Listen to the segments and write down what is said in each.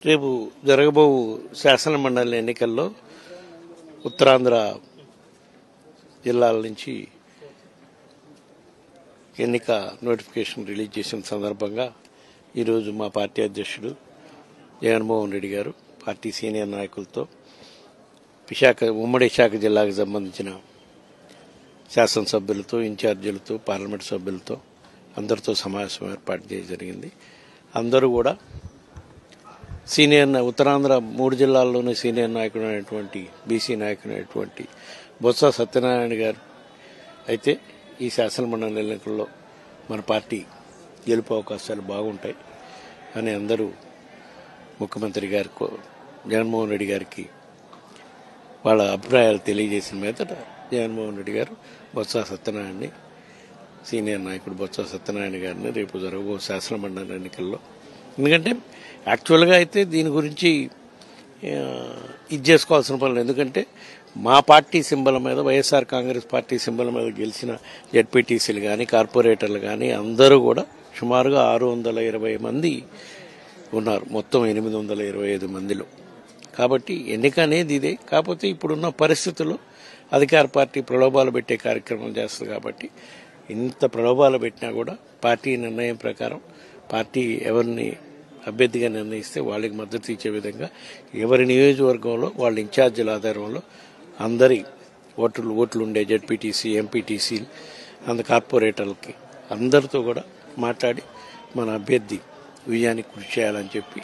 రేపు జరగబోవు శాసనమండలి ఎన్నికల్లో ఉత్తరాంధ్ర జిల్లాల నుంచి ఎన్నిక నోటిఫికేషన్ రిలీజ్ చేసిన సందర్భంగా ఈరోజు మా పార్టీ అధ్యక్షుడు జగన్మోహన్ రెడ్డి గారు పార్టీ సీనియర్ నాయకులతో ఉమ్మడి విశాఖ జిల్లాకు సంబంధించిన శాసనసభ్యులతో ఇన్ఛార్జీలతో పార్లమెంట్ సభ్యులతో అందరితో సమావేశం ఏర్పాటు చేయడం జరిగింది. అందరూ కూడా ఉత్తరాంధ్ర 3 జిల్లాల్లోనే సీనియర్ నాయకుడు అయినటువంటి బీసీ నాయకుడు అయినటువంటి బొత్స సత్యనారాయణ గారు అయితే ఈ శాసనమండలి ఎన్నికల్లో మన పార్టీ గెలుపు అవకాశాలు బాగుంటాయి అని అందరూ ముఖ్యమంత్రి గారి జగన్మోహన్ రెడ్డి గారికి వాళ్ళ అభిప్రాయాలు తెలియజేసిన మీదట జగన్మోహన్ రెడ్డి గారు బొత్స సత్యనారాయణని సీనియర్ నాయకుడు బొత్స సత్యనారాయణ గారిని రేపు జరగబో శాసనమండలి ఎన్నికల్లో, ఎందుకంటే యాక్చువల్గా అయితే దీని గురించి ఇది చేసుకోవాల్సిన పనులు, ఎందుకంటే మా పార్టీ సింబల్ మీద వైఎస్ఆర్ కాంగ్రెస్ పార్టీ సింబల్ మీద గెలిచిన జెడ్పీటీసీలు కానీ కార్పొరేటర్లు కానీ అందరూ కూడా సుమారుగా 620 మంది ఉన్నారు, మొత్తం 825 మందిలో. కాబట్టి ఎన్నిక అనేది ఇదే. కాకపోతే ఇప్పుడున్న పరిస్థితుల్లో అధికార పార్టీ ప్రలోభాలు పెట్టే కార్యక్రమం చేస్తుంది. కాబట్టి ఇంత ప్రలోభాలు పెట్టినా కూడా పార్టీ నిర్ణయం ప్రకారం పార్టీ ఎవరిని అభ్యర్థిగా నిర్ణయిస్తే వాళ్ళకి మద్దతు ఇచ్చే విధంగా ఎవరి నియోజకవర్గంలో వాళ్ళ ఇన్ఛార్జీల ఆధారంలో అందరి ఓట్లు ఉండే జెడ్పీటీసీ ఎంపీటీసీ కార్పొరేటర్లకి అందరితో కూడా మాట్లాడి మన అభ్యర్థి విజయానికి కృషి చేయాలని చెప్పి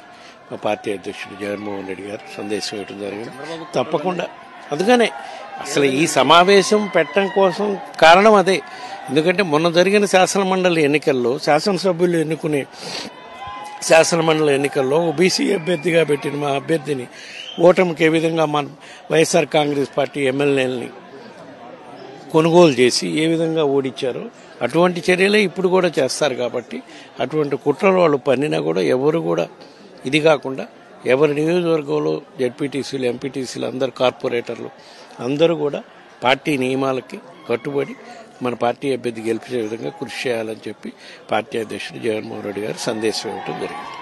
మా పార్టీ అధ్యక్షుడు జగన్మోహన్ రెడ్డి గారు సందేశం ఇవ్వడం జరిగింది. తప్పకుండా అందుకనే అసలు ఈ సమావేశం పెట్టడం కోసం కారణం అదే. ఎందుకంటే మొన్న జరిగిన శాసనమండలి ఎన్నికల్లో శాసనసభ్యులు ఎన్నుకునే శాసనమండలి ఎన్నికల్లో ఓబీసీ అభ్యర్థిగా పెట్టిన మా అభ్యర్థిని ఓటమికి ఏ విధంగా మన వైఎస్ఆర్ కాంగ్రెస్ పార్టీ ఎమ్మెల్యేలని కొనుగోలు చేసి ఏ విధంగా ఓడించారో అటువంటి చర్యలే ఇప్పుడు కూడా చేస్తారు. కాబట్టి అటువంటి కుట్రలు వాళ్ళు పన్నినా కూడా ఎవరు కూడా ఇది కాకుండా ఎవరి నియోజకవర్గంలో జెడ్పీటీసీలు ఎంపీటీసీలు అందరు కార్పొరేటర్లు అందరూ కూడా పార్టీ నియమాలకి కట్టుబడి మన పార్టీ అభ్యర్థి గెలిపించే విధంగా కృషి చేయాలని చెప్పి పార్టీ అధ్యక్షుడు జగన్మోహన్ రెడ్డి గారు సందేశం ఇవ్వడం జరిగింది.